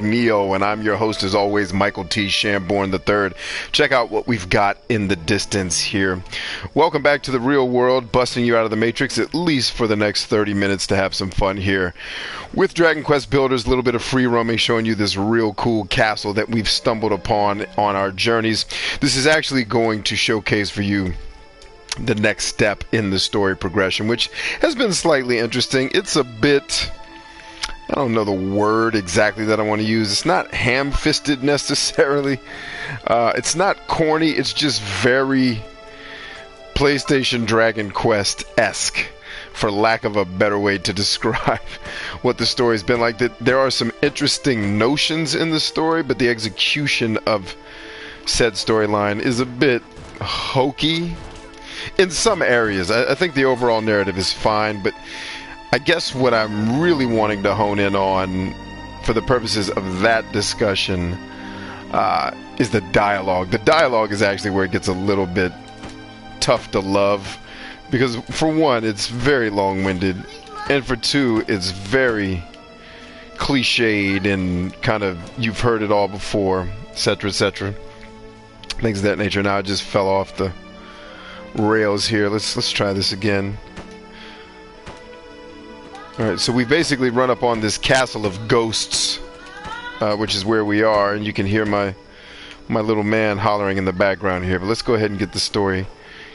Neo, and I'm your host as always, Michael T. Shamborn III. Check out what we've got in the distance here. Welcome back to the real world, busting you out of the Matrix at least for the next 30 minutes to have some fun here. With Dragon Quest Builders, a little bit of free roaming, showing you this real cool castle that we've stumbled upon on our journeys. This is actually going to showcase for you the next step in the story progression, which has been slightly interesting. It's a bit... I don't know the word exactly that I want to use. It's not ham-fisted necessarily. It's not corny. It's just very PlayStation Dragon Quest-esque, for lack of a better way to describe what the story's been like. That there are some interesting notions in the story, but the execution of said storyline is a bit hokey in some areas. I think the overall narrative is fine, but I guess what I'm really wanting to hone in on for the purposes of that discussion is the dialogue. The dialogue is actually where it gets a little bit tough to love, because for one, it's very long-winded, and for two, it's very cliched and kind of, you've heard it all before, etc., etc. Things of that nature. Now I just fell off the rails here. Let's try this again. Alright, so we basically run up on this castle of ghosts, which is where we are, and you can hear my little man hollering in the background here. But let's go ahead and get the story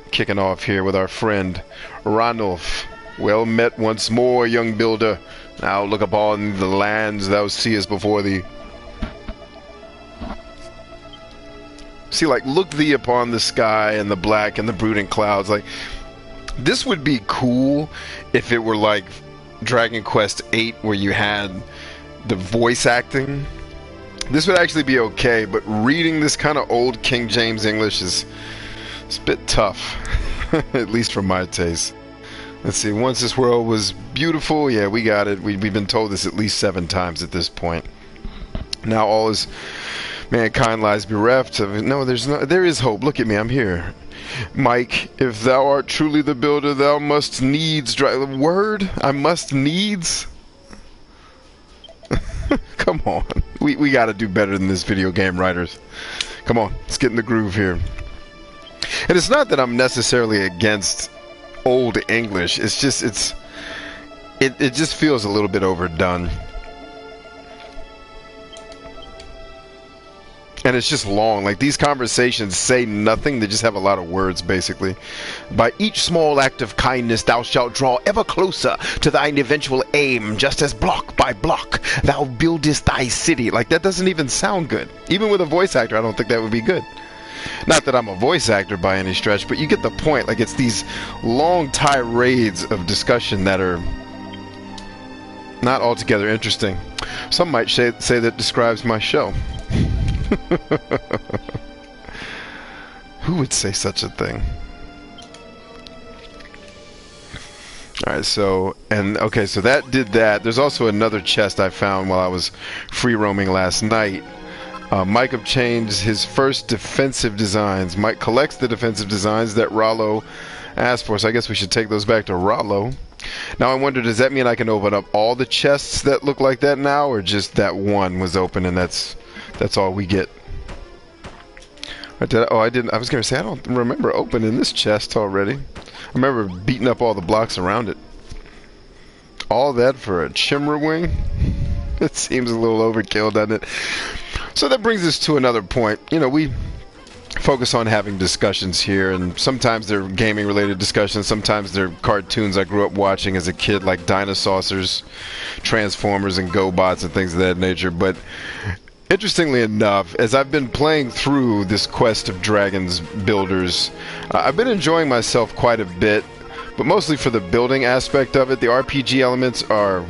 kicking off here with our friend Ranulf. Well met once more, young builder. Now look upon the lands thou seest before thee. See, like, look thee upon the sky and the black and the brooding clouds. Like, this would be cool if it were like Dragon Quest VIII, where you had the voice acting. This would actually be okay, but reading this kind of old King James English is a bit tough, at least for my taste. Let's see. Once this world was beautiful. Yeah, we got it. We've been told this at least 7 times at this point. Now all is mankind lies bereft of. No, there is hope. Look at me. I'm here. Mike, if thou art truly the builder, thou must needs drive the word. I must needs. Come on, we got to do better than this, video game writers. Come on, let's get in the groove here. And it's not that I'm necessarily against old English. It's just it just feels a little bit overdone. And it's just long. Like, these conversations say nothing. They just have a lot of words, basically. By each small act of kindness thou shalt draw ever closer to thine eventual aim, just as block by block thou buildest thy city. Like, that doesn't even sound good. Even with a voice actor, I don't think that would be good. Not that I'm a voice actor by any stretch, but you get the point. Like, it's these long tirades of discussion that are not altogether interesting. Some might say that describes my show. Who would say such a thing? Alright, so that did that. There's also another chest I found while I was free roaming last night. Mike obtains his first defensive designs. Mike collects the defensive designs that Rollo asked for, so I guess we should take those back to Rollo. Now I wonder, does that mean I can open up all the chests that look like that now, or just that one was open and that's all we get? I didn't. I was gonna say, I don't remember opening this chest already. I remember beating up all the blocks around it. All that for a chimera wing? It seems a little overkill, doesn't it? So that brings us to another point. You know, we focus on having discussions here, and sometimes they're gaming related discussions, sometimes they're cartoons I grew up watching as a kid, like Dinosaurs, Transformers, and GoBots and things of that nature. But interestingly enough, as I've been playing through this quest of Dragons Builders, I've been enjoying myself quite a bit, but mostly for the building aspect of it. The RPG elements are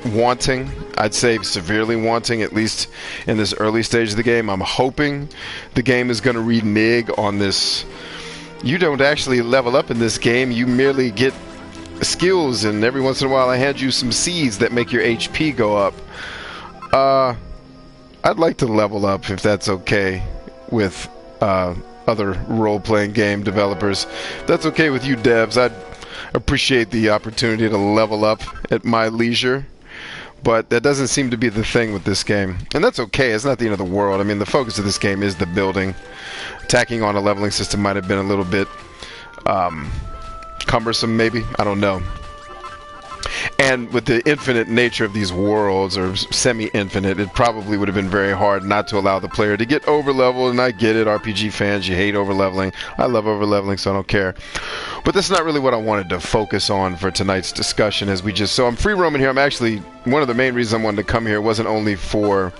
wanting. I'd say severely wanting, at least in this early stage of the game. I'm hoping the game is going to renege on this. You don't actually level up in this game, you merely get skills, and every once in a while I hand you some seeds that make your HP go up. I'd like to level up, if that's okay with other role-playing game developers. If that's okay with you devs, I'd appreciate the opportunity to level up at my leisure. But that doesn't seem to be the thing with this game. And that's okay. It's not the end of the world. I mean, the focus of this game is the building. Tacking on a leveling system might have been a little bit cumbersome, maybe. I don't know. And with the infinite nature of these worlds, or semi-infinite, it probably would have been very hard not to allow the player to get over-leveled. And I get it, RPG fans, you hate over-leveling. I love over-leveling, so I don't care. But that's not really what I wanted to focus on for tonight's discussion. So I'm free roaming here. I'm actually, one of the main reasons I wanted to come here wasn't only for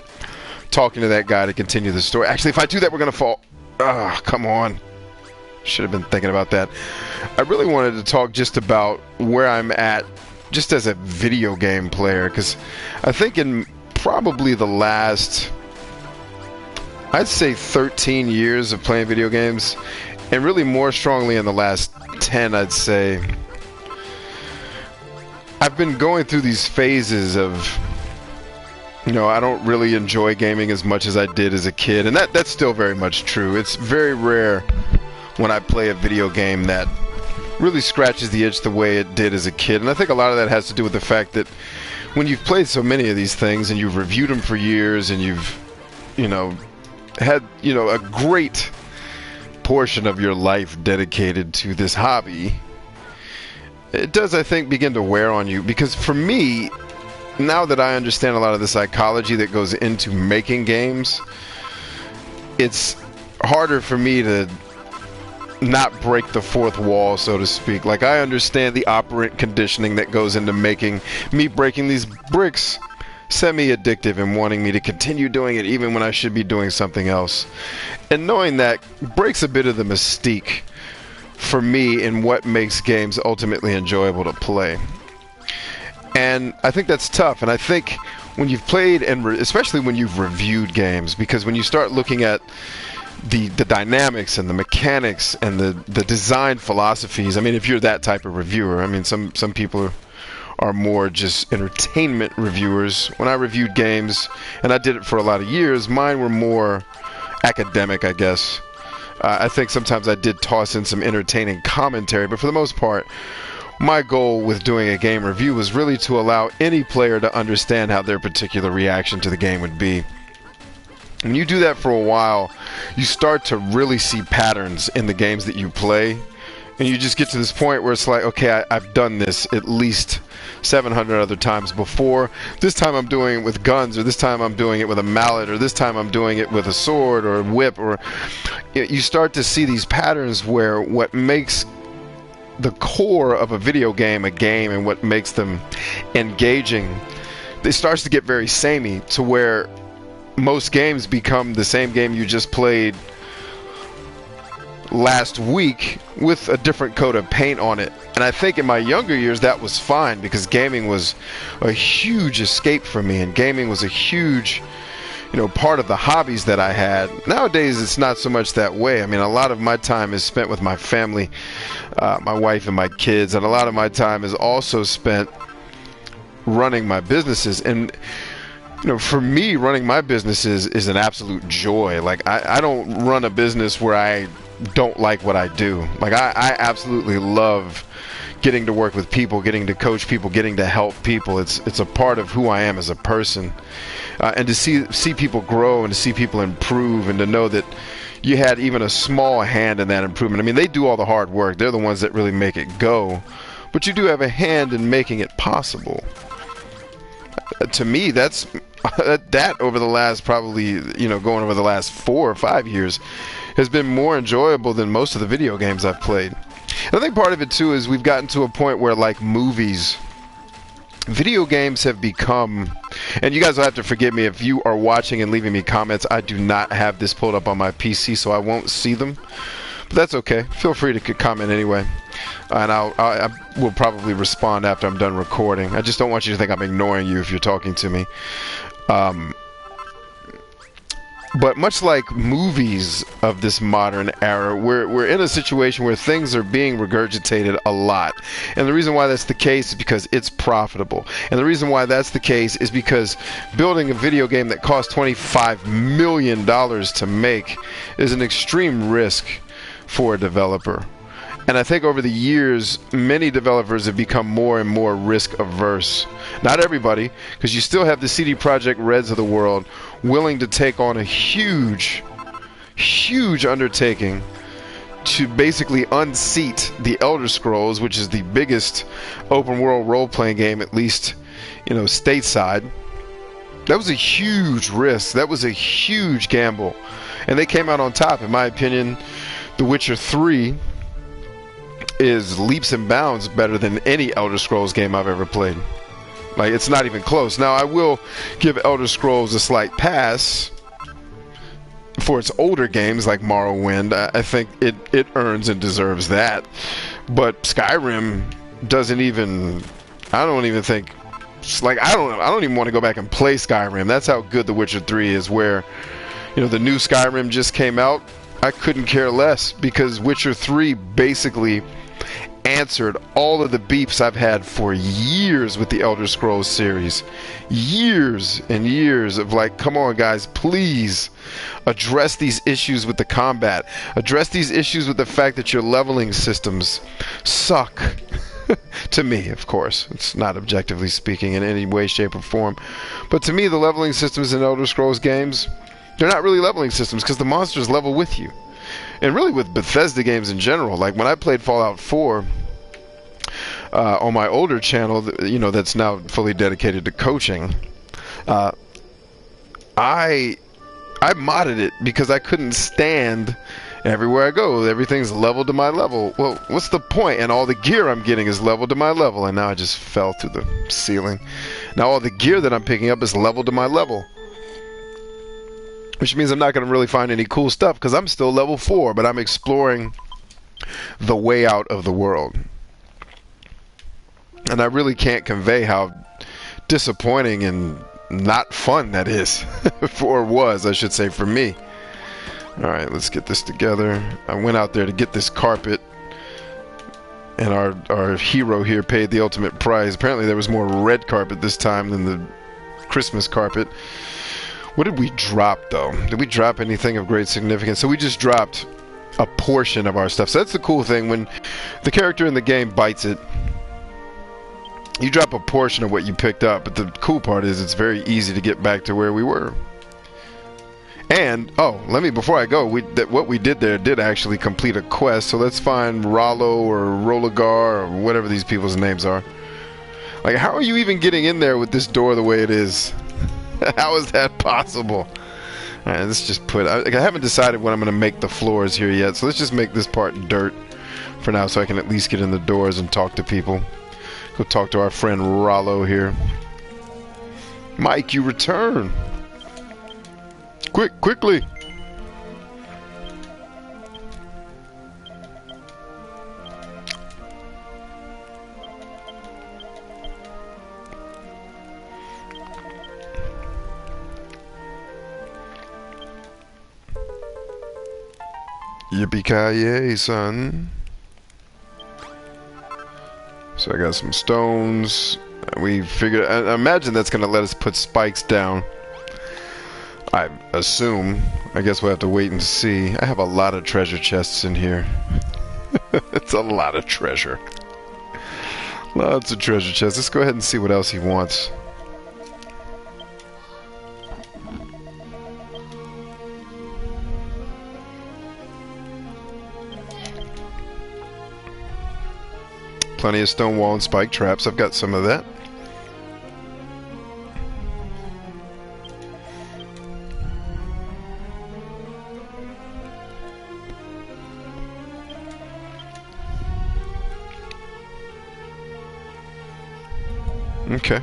talking to that guy to continue the story. Actually, if I do that, we're going to fall. Ah, come on. Should have been thinking about that. I really wanted to talk just about where I'm at just as a video game player, because I think in probably the last, I'd say 13 years of playing video games, and really more strongly in the last 10, I'd say, I've been going through these phases of, you know, I don't really enjoy gaming as much as I did as a kid, and that's still very much true. It's very rare when I play a video game that really scratches the itch the way it did as a kid. And I think a lot of that has to do with the fact that when you've played so many of these things and you've reviewed them for years and you've, you know, had, you know, a great portion of your life dedicated to this hobby, it does, I think, begin to wear on you. Because for me, now that I understand a lot of the psychology that goes into making games, it's harder for me to not break the fourth wall, so to speak. Like, I understand the operant conditioning that goes into making me breaking these bricks semi-addictive and wanting me to continue doing it even when I should be doing something else. And knowing that breaks a bit of the mystique for me in what makes games ultimately enjoyable to play. And I think that's tough. And I think when you've played, and especially when you've reviewed games, because when you start looking at the dynamics and the mechanics and the design philosophies, I mean, if you're that type of reviewer, I mean, some people are more just entertainment reviewers. When I reviewed games, and I did it for a lot of years, mine were more academic, I guess. I think sometimes I did toss in some entertaining commentary, but for the most part, my goal with doing a game review was really to allow any player to understand how their particular reaction to the game would be. When you do that for a while, you start to really see patterns in the games that you play, and you just get to this point where it's like, okay, I've done this at least 700 other times before. This time I'm doing it with guns, or this time I'm doing it with a mallet, or this time I'm doing it with a sword or a whip. Or you start to see these patterns where what makes the core of a video game a game, and what makes them engaging, it starts to get very samey, to where most games become the same game you just played last week with a different coat of paint on it. And I think in my younger years that was fine, because gaming was a huge escape for me, and gaming was a huge, you know, part of the hobbies that I had. Nowadays it's not so much that way. I mean, a lot of my time is spent with my family, my wife and my kids, and a lot of my time is also spent running my businesses. And you know, for me, running my businesses is an absolute joy. Like, I don't run a business where I don't like what I do. Like, I absolutely love getting to work with people, getting to coach people, getting to help people. It's a part of who I am as a person. And to see people grow, and to see people improve, and to know that you had even a small hand in that improvement. I mean, they do all the hard work. They're the ones that really make it go. But you do have a hand in making it possible. To me, that's that over the last, probably, you know, going over the last 4 or 5 years, has been more enjoyable than most of the video games I've played. And I think part of it too is we've gotten to a point where, like movies, video games have become, and you guys will have to forgive me if you are watching and leaving me comments. I do not have this pulled up on my PC, so I won't see them. But that's okay. Feel free to comment anyway. And I will probably respond after I'm done recording. I just don't want you to think I'm ignoring you if you're talking to me. But much like movies of this modern era, we're in a situation where things are being regurgitated a lot. And the reason why that's the case is because it's profitable. And the reason why that's the case is because building a video game that costs $25 million to make is an extreme risk for a developer. And I think over the years, many developers have become more and more risk averse. Not everybody, because you still have the CD Projekt Reds of the world willing to take on a huge undertaking to basically unseat the Elder Scrolls, which is the biggest open world role-playing game, at least, you know, stateside. That was a huge risk. That was a huge gamble. And they came out on top. In my opinion, The Witcher 3 is leaps and bounds better than any Elder Scrolls game I've ever played. Like, it's not even close. Now, I will give Elder Scrolls a slight pass for its older games like Morrowind. I think it earns and deserves that. But Skyrim doesn't even... I don't even think... Like, I don't even want to go back and play Skyrim. That's how good The Witcher 3 is, where, you know, the new Skyrim just came out. I couldn't care less, because Witcher 3 basically answered all of the beefs I've had for years with the Elder Scrolls series. Years and years of, like, come on guys, please address these issues with the combat. Address these issues with the fact that your leveling systems suck. To me, of course. It's not objectively speaking in any way, shape, or form. But to me, the leveling systems in Elder Scrolls games, they're not really leveling systems, because the monsters level with you. And really with Bethesda games in general. Like when I played Fallout 4 on my older channel, you know, that's now fully dedicated to coaching, I modded it because I couldn't stand everywhere I go. Everything's leveled to my level. Well, what's the point? And all the gear I'm getting is leveled to my level. And now I just fell through the ceiling. Now all the gear that I'm picking up is leveled to my level. Which means I'm not going to really find any cool stuff because I'm still level 4, but I'm exploring the way out of the world. And I really can't convey how disappointing and not fun that is. Or was, I should say, for me. Alright, let's get this together. I went out there to get this carpet. And our hero here paid the ultimate price. Apparently there was more red carpet this time than the Christmas carpet. What did we drop, though? Did we drop anything of great significance? So we just dropped a portion of our stuff. So that's the cool thing. When the character in the game bites it, you drop a portion of what you picked up. But the cool part is it's very easy to get back to where we were. And, oh, before I go, what we did there did actually complete a quest. So let's find Rollo or Rolagar or whatever these people's names are. Like, how are you even getting in there with this door the way it is? How is that possible? Alright, let's just I haven't decided what I'm going to make the floors here yet, so let's just make this part dirt for now so I can at least get in the doors and talk to people. Go talk to our friend Rollo here. Mike, you return. Quickly. Yippee-ki-yay, son. So I got some stones. We figured... I imagine that's going to let us put spikes down. I assume. I guess we'll have to wait and see. I have a lot of treasure chests in here. It's a lot of treasure. Lots of treasure chests. Let's go ahead and see what else he wants. Plenty of stone wall and spike traps. I've got some of that. Okay.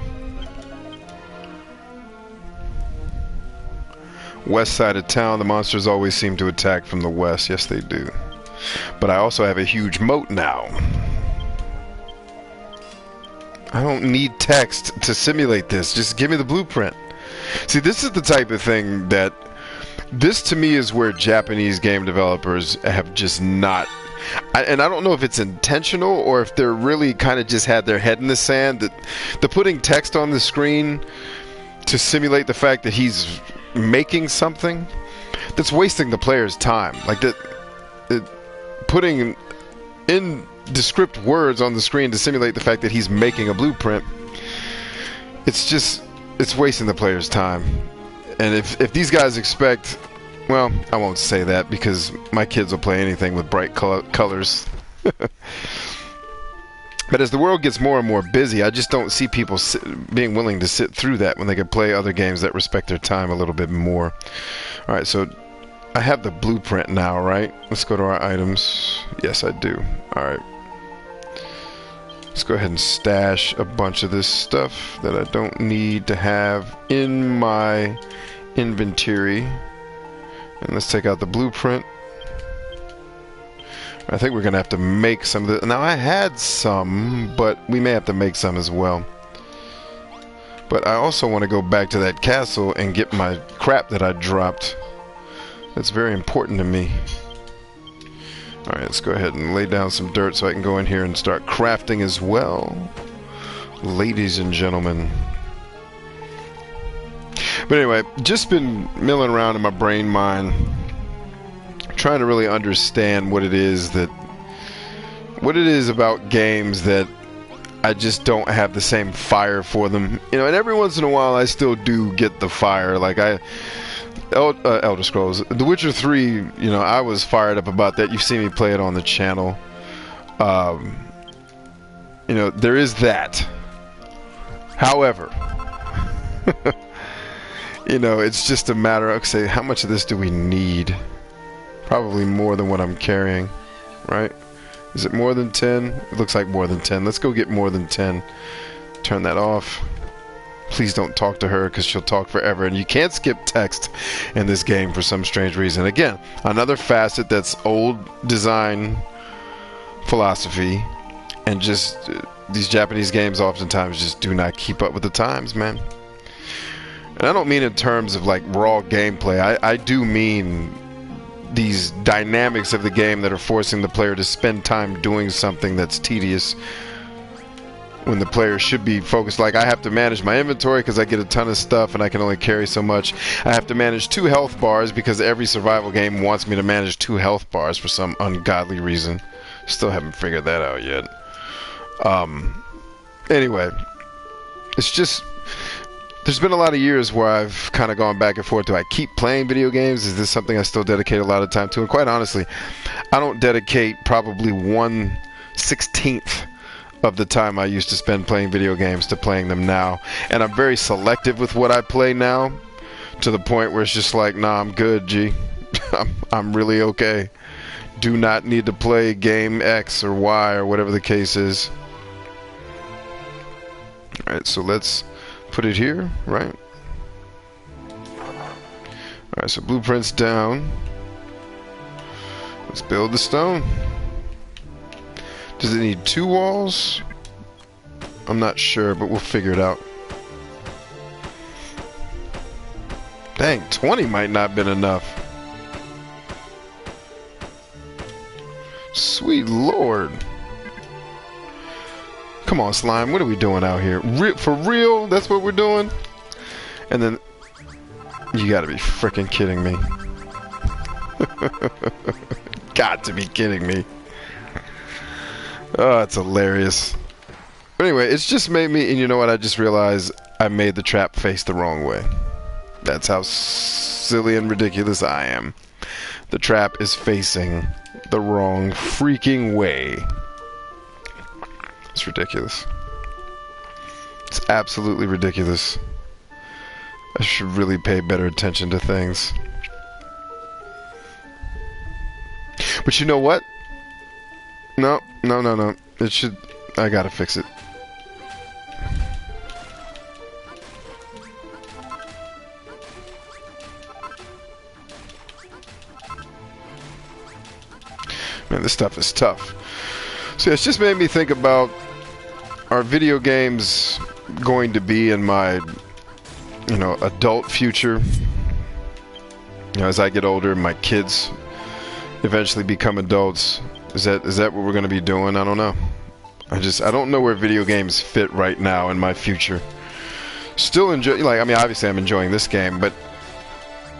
West side of town, the monsters always seem to attack from the west. Yes, they do. But I also have a huge moat now. I don't need text to simulate this. Just give me the blueprint. See, this is the type of thing that... This, to me, is where Japanese game developers have just not... And I don't know if it's intentional or if they're really kind of just had their head in the sand. That the putting text on the screen to simulate the fact that he's making something, that's wasting the player's time. Like, putting indescript words on the screen to simulate the fact that he's making a blueprint. It's wasting the player's time. And if these guys expect, well, I won't say that because my kids will play anything with bright colors. But as the world gets more and more busy, I just don't see people being willing to sit through that when they could play other games that respect their time a little bit more. Alright, so I have the blueprint now, right? Let's go to our items. Yes, I do. Alright. Let's go ahead and stash a bunch of this stuff that I don't need to have in my inventory. And let's take out the blueprint. I think we're going to have to make some of this. Now, I had some, but we may have to make some as well. But I also want to go back to that castle and get my crap that I dropped. That's very important to me. Alright, let's go ahead and lay down some dirt so I can go in here and start crafting as well. Ladies and gentlemen. But anyway, just been milling around in my brain mine, trying to really understand what it is about games that I just don't have the same fire for them. You know, and every once in a while I still do get the fire. Like Elder Scrolls, The Witcher 3, you know, I was fired up about that. You've seen me play it on the channel. You know, there is that. However, you know, it's just a matter of, say, how much of this do we need? Probably more than what I'm carrying, right? Is it more than 10? It looks like more than 10. Let's go get more than 10. Turn that off. Please don't talk to her because she'll talk forever. And you can't skip text in this game for some strange reason. Again, another facet that's old design philosophy. And just these Japanese games oftentimes just do not keep up with the times, man. And I don't mean in terms of like raw gameplay. I do mean these dynamics of the game that are forcing the player to spend time doing something that's tedious when the player should be focused. Like, I have to manage my inventory because I get a ton of stuff and I can only carry so much. I have to manage 2 health bars because every survival game wants me to manage 2 health bars for some ungodly reason. Still haven't figured that out yet. Anyway, it's just, there's been a lot of years where I've kind of gone back and forth. Do I keep playing video games? Is this something I still dedicate a lot of time to? And quite honestly, I don't dedicate probably 1/16 of the time I used to spend playing video games to playing them now. And I'm very selective with what I play now, to the point where it's just like, nah, I'm good, G. I'm really okay. Do not need to play game X or Y or whatever the case is. Alright, so let's put it here, right? Alright, so blueprint's down. Let's build the stone. Does it need 2 walls? I'm not sure, but we'll figure it out. Dang, 20 might not have been enough. Sweet Lord. Come on, slime, what are we doing out here? For real? That's what we're doing? And then, you gotta be freaking kidding me. Got to be kidding me. Oh, it's hilarious. But anyway, it's just made me, and you know what, I just realized I made the trap face the wrong way. That's how silly and ridiculous I am. The trap is facing the wrong freaking way. It's ridiculous. It's absolutely ridiculous. I should really pay better attention to things. But you know what? No. It should... I gotta fix it. Man, this stuff is tough. So it's just made me think about, are video games going to be in my, you know, adult future? You know, as I get older, my kids eventually become adults. Is that what we're going to be doing? I don't know. I don't know where video games fit right now in my future. Still enjoy, like, I mean, obviously I'm enjoying this game, but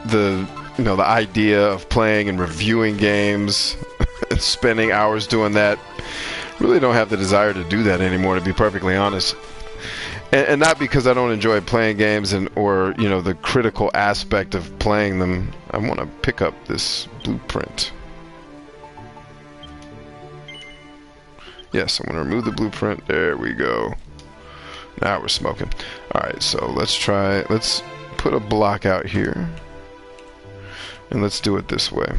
the idea of playing and reviewing games, and spending hours doing that. Really don't have the desire to do that anymore, to be perfectly honest. And not because I don't enjoy playing games or you know, the critical aspect of playing them. I want to pick up this blueprint. Yes, I'm going to remove the blueprint. There we go. Now we're smoking. Alright, so let's put a block out here. And let's do it this way.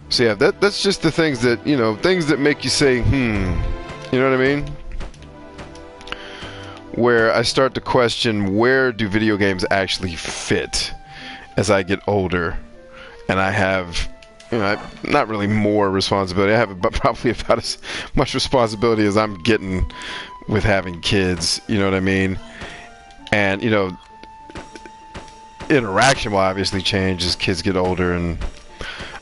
So yeah, that's just the things that, you know, things that make you say, you know what I mean? Where I start to question, where do video games actually fit as I get older? And I have, you know, not really more responsibility. I have probably about as much responsibility as I'm getting with having kids, you know what I mean? And, you know, interaction will obviously change as kids get older and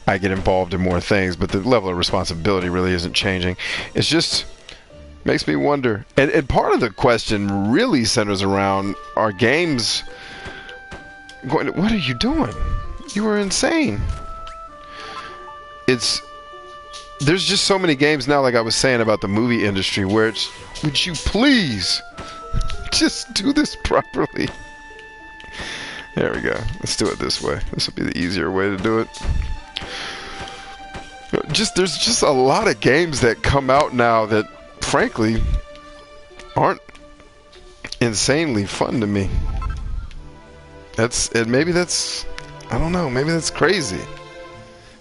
I get involved in more things, but the level of responsibility really isn't changing. It's just makes me wonder. And part of the question really centers around, are games going to, what are you doing? You were insane. There's just so many games now, like I was saying about the movie industry, where it's, would you please just do this properly? There we go. Let's do it this way. This will be the easier way to do it. There's just a lot of games that come out now that, frankly, aren't insanely fun to me. Maybe that's, I don't know, maybe that's crazy.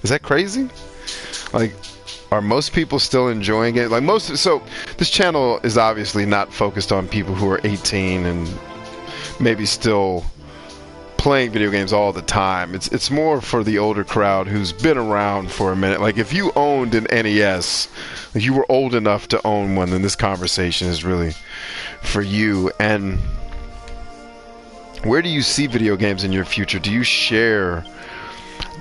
Is that crazy? Like, are most people still enjoying it? Like so this channel is obviously not focused on people who are 18 and maybe still playing video games all the time. It's more for the older crowd who's been around for a minute. Like, if you owned an NES, like you were old enough to own one, then this conversation is really for you. And where do you see video games in your future? Do you share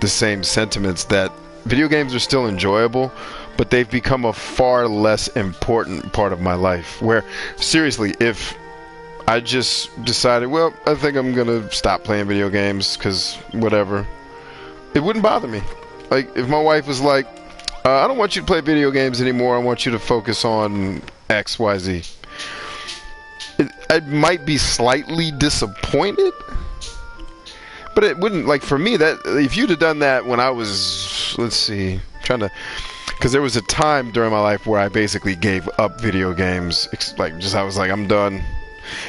the same sentiments that video games are still enjoyable, but they've become a far less important part of my life? Where, seriously, if I just decided, well, I think I'm gonna stop playing video games because whatever, it wouldn't bother me. Like, if my wife was like, I don't want you to play video games anymore, I want you to focus on X, Y, Z, I might be slightly disappointed, but it wouldn't, like, for me, that if you'd have done that when I was, let's see, because there was a time during my life where I basically gave up video games. Like, just, I was like, I'm done.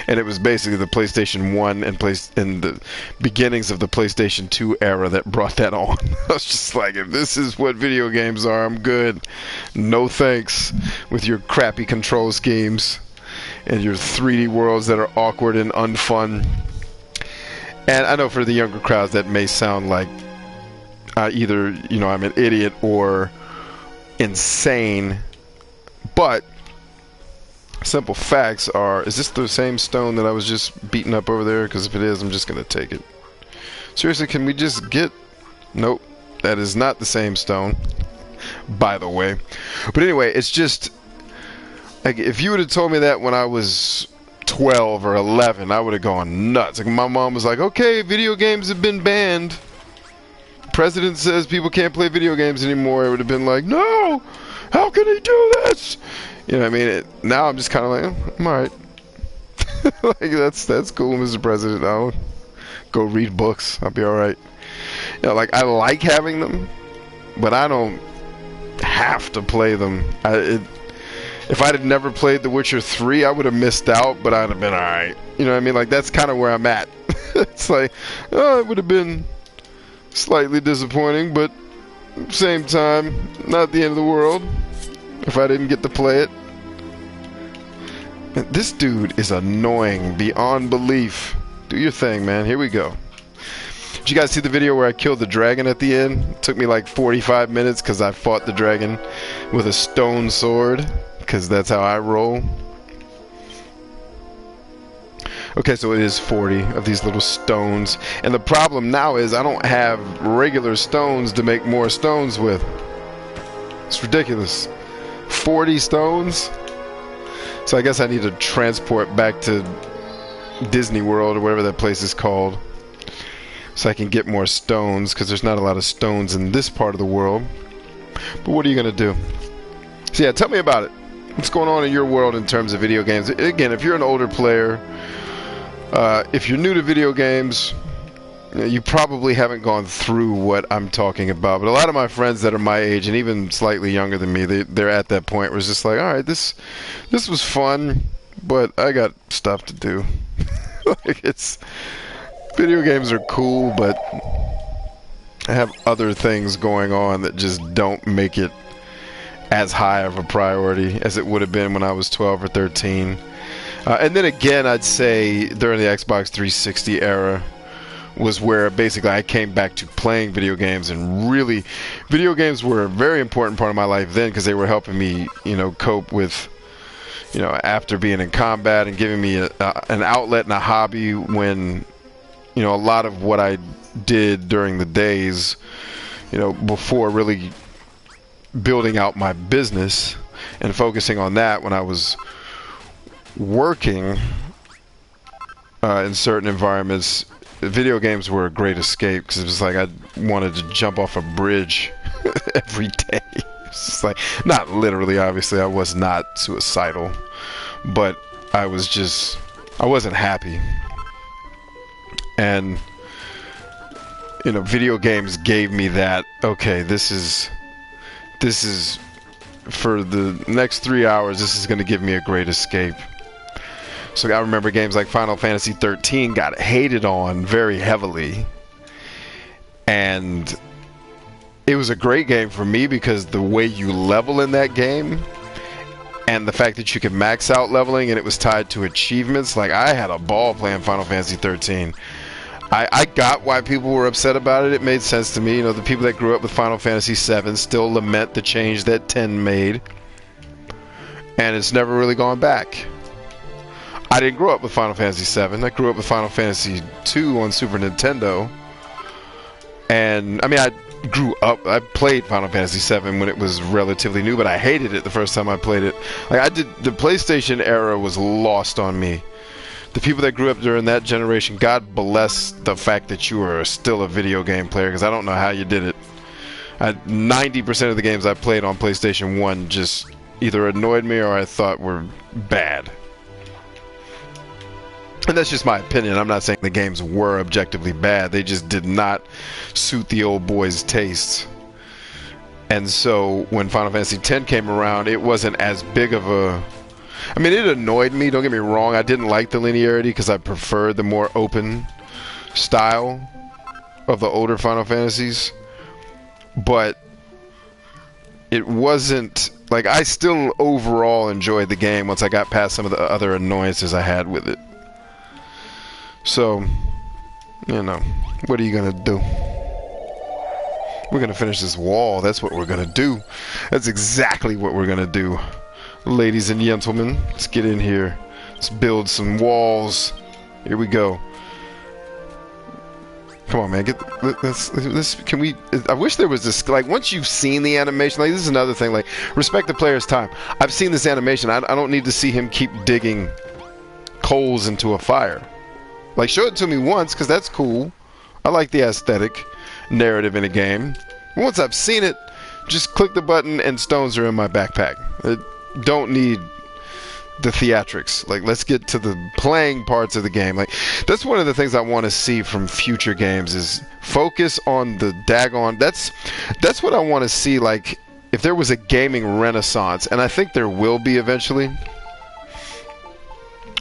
And it was basically the PlayStation 1 and the beginnings of the PlayStation 2 era that brought that on. I was just like, if this is what video games are, I'm good. No thanks with your crappy control schemes and your 3D worlds that are awkward and unfun. And I know for the younger crowds that may sound like either, you know, I'm an idiot or insane, but simple facts are, is this the same stone that I was just beating up over there? Because if it is, I'm just going to take it. Seriously, can we just get... Nope, that is not the same stone, by the way. But anyway, it's just... like, if you would have told me that when I was 12 or 11, I would have gone nuts. Like, my mom was like, okay, video games have been banned. The president says people can't play video games anymore. I would have been like, no! How can he do this? You know what I mean? Now I'm just kind of like, I'm alright. Like, that's cool, Mr. President. I'll go read books. I'll be alright. You know, like, I like having them, but I don't have to play them. If I'd have never played The Witcher 3, I would have missed out, but I'd have been alright. You know what I mean? Like, that's kind of where I'm at. It's like, oh, it would have been slightly disappointing, but at the same time, not the end of the world if I didn't get to play it. Man, this dude is annoying beyond belief. Do your thing, man. Here we go. Did you guys see the video where I killed the dragon at the end? It took me like 45 minutes because I fought the dragon with a stone sword, because that's how I roll. Okay, so it is 40 of these little stones. And the problem now is I don't have regular stones to make more stones with. It's ridiculous. 40 stones? So I guess I need to transport back to Disney World or whatever that place is called, so I can get more stones, because there's not a lot of stones in this part of the world. But what are you going to do? So yeah, tell me about it. What's going on in your world in terms of video games? Again, if you're an older player, if you're new to video games, you probably haven't gone through what I'm talking about. But a lot of my friends that are my age and even slightly younger than me, they're at that point where it's just like, all right, this was fun, but I got stuff to do. Like, video games are cool, but I have other things going on that just don't make it as high of a priority as it would have been when I was 12 or 13. And then again, I'd say during the Xbox 360 era was where basically I came back to playing video games, and really video games were a very important part of my life then, because they were helping me, cope with, after being in combat, and giving me an outlet and a hobby when, a lot of what I did during the days, before really building out my business and focusing on that when I was working in certain environments, video games were a great escape, because it was like I wanted to jump off a bridge every day. It's just like, not literally, obviously, I was not suicidal, but I wasn't happy. And video games gave me that, okay, this is for the next 3 hours, this is going to give me a great escape. So I remember games like Final Fantasy 13 got hated on very heavily, and it was a great game for me because the way you level in that game and the fact that you could max out leveling and it was tied to achievements, like, I had a ball playing Final Fantasy 13. I got why people were upset about it. It made sense to me. The people that grew up with Final Fantasy 7 still lament the change that 10 made, and it's never really gone back. I didn't grow up with Final Fantasy 7. I grew up with Final Fantasy 2 on Super Nintendo. And, I mean, I played Final Fantasy 7 when it was relatively new, but I hated it the first time I played it. Like, the PlayStation era was lost on me. The people that grew up during that generation, God bless the fact that you are still a video game player, because I don't know how you did it. 90% of the games I played on PlayStation 1 just either annoyed me or I thought were bad. And that's just my opinion. I'm not saying the games were objectively bad. They just did not suit the old boys' tastes. And so when Final Fantasy X came around, it wasn't as big of a... I mean, it annoyed me, don't get me wrong. I didn't like the linearity because I preferred the more open style of the older Final Fantasies. But it wasn't... Like, I still overall enjoyed the game once I got past some of the other annoyances I had with it. So, what are you going to do? We're going to finish this wall. That's what we're going to do. That's exactly what we're going to do. Ladies and gentlemen, let's get in here. Let's build some walls. Here we go. Come on, man. Can we... I wish there was this... Like, once you've seen the animation... Like, this is another thing. Like, respect the player's time. I've seen this animation. I don't need to see him keep digging coals into a fire. Like, show it to me once, because that's cool. I like the aesthetic narrative in a game. Once I've seen it, just click the button and stones are in my backpack. I don't need the theatrics. Like, let's get to the playing parts of the game. Like, that's one of the things I want to see from future games is focus on the daggone... That's what I want to see, like, if there was a gaming renaissance, and I think there will be eventually...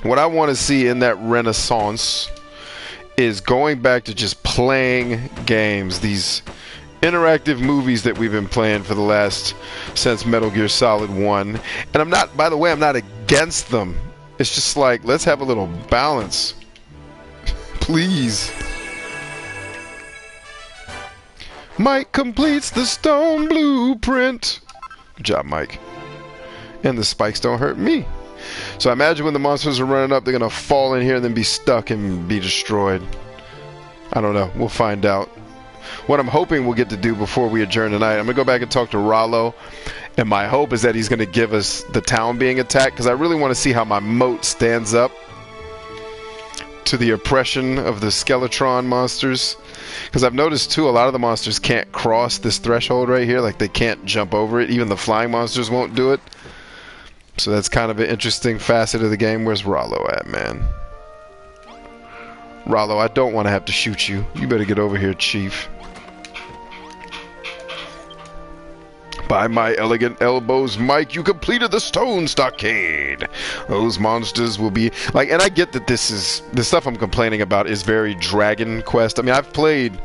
What I want to see in that renaissance is going back to just playing games. These interactive movies that we've been playing for the last... since Metal Gear Solid 1. And I'm not... By the way, I'm not against them. It's just like, let's have a little balance. Please. Mike completes the stone blueprint. Good job, Mike. And the spikes don't hurt me. So I imagine when the monsters are running up, they're going to fall in here and then be stuck and be destroyed. I don't know. We'll find out. What I'm hoping we'll get to do before we adjourn tonight, I'm going to go back and talk to Rollo. And my hope is that he's going to give us the town being attacked, because I really want to see how my moat stands up to the oppression of the Skeletron monsters. Because I've noticed too, a lot of the monsters can't cross this threshold right here. Like they can't jump over it. Even the flying monsters won't do it. So that's kind of an interesting facet of the game. Where's Rollo at, man? Rollo, I don't want to have to shoot you. You better get over here, Chief. By my elegant elbows, Mike, you completed the stone stockade. Those monsters will be like, and I get that this is the stuff I'm complaining about is very Dragon Quest. I mean, I've played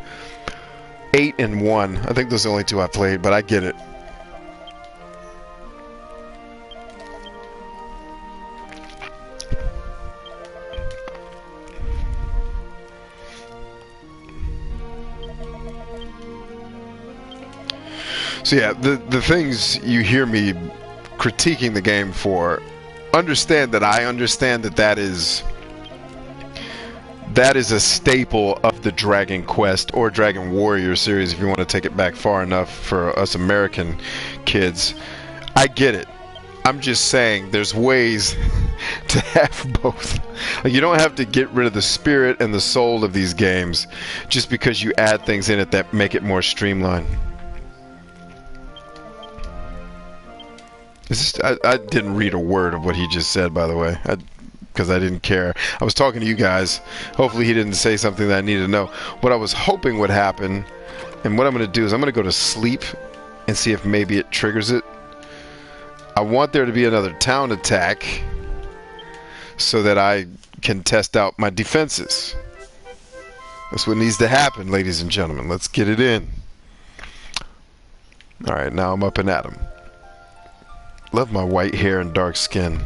8 and 1. I think those are the only 2 I played, but I get it. So yeah, the things you hear me critiquing the game for, understand that I understand that that is a staple of the Dragon Quest or Dragon Warrior series if you want to take it back far enough for us American kids. I get it. I'm just saying there's ways to have both. Like, you don't have to get rid of the spirit and the soul of these games just because you add things in it that make it more streamlined. I didn't read a word of what he just said, by the way, because I didn't care. I was talking to you guys. Hopefully he didn't say something that I needed to know. What I was hoping would happen, and what I'm going to do is I'm going to go to sleep and see if maybe it triggers it. I want there to be another town attack so that I can test out my defenses. That's what needs to happen, ladies and gentlemen. Let's get it in. Alright, now I'm up and at 'em. Love my white hair and dark skin.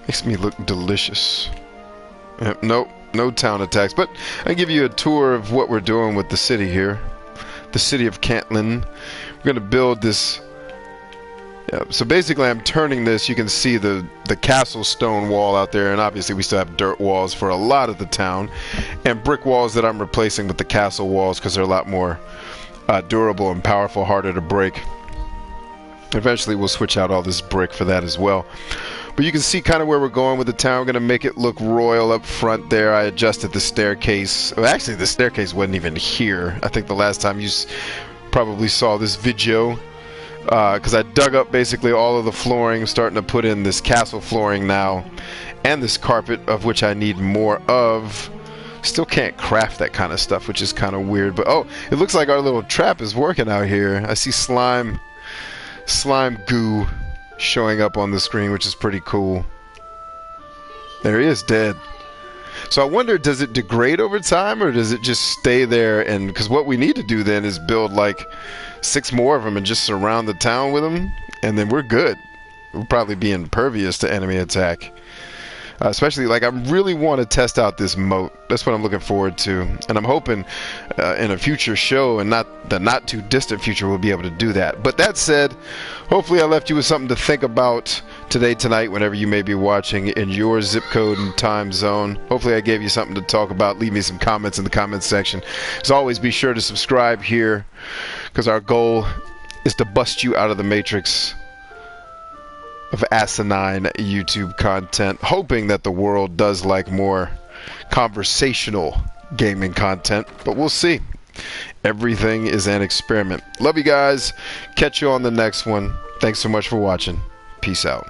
Makes me look delicious. Nope, no town attacks. But I give you a tour of what we're doing with the city here. The city of Cantlin. We're going to build this. Yeah, so basically I'm turning this. You can see the castle stone wall out there. And obviously we still have dirt walls for a lot of the town. And brick walls that I'm replacing with the castle walls because they're a lot more durable and powerful, harder to break. Eventually we'll switch out all this brick for that as well. But you can see kind of where we're going with the town. We're going to make it look royal up front there. I adjusted the staircase. Well, actually, the staircase wasn't even here. I think the last time you probably saw this video. Because I dug up basically all of the flooring. I'm starting to put in this castle flooring now. And this carpet, of which I need more of. Still can't craft that kind of stuff, which is kind of weird. But oh, it looks like our little trap is working out here. I see slime goo showing up on the screen, which is pretty cool. There he is, dead. So I wonder, does it degrade over time or does it just stay there? And because what we need to do then is build like 6 more of them and just surround the town with them, and then we're good. We'll probably be impervious to enemy attack. Especially, like, I really want to test out this moat. That's what I'm looking forward to. And I'm hoping in a future show, and not the not too distant future, we'll be able to do that. But that said, hopefully I left you with something to think about today, tonight, whenever you may be watching in your zip code and time zone. Hopefully I gave you something to talk about. Leave me some comments in the comments section. As always, be sure to subscribe here, because our goal is to bust you out of the matrix of asinine YouTube content, hoping that the world does like more conversational gaming content, but we'll see. Everything is an experiment. Love you guys. Catch you on the next one. Thanks so much for watching. Peace out.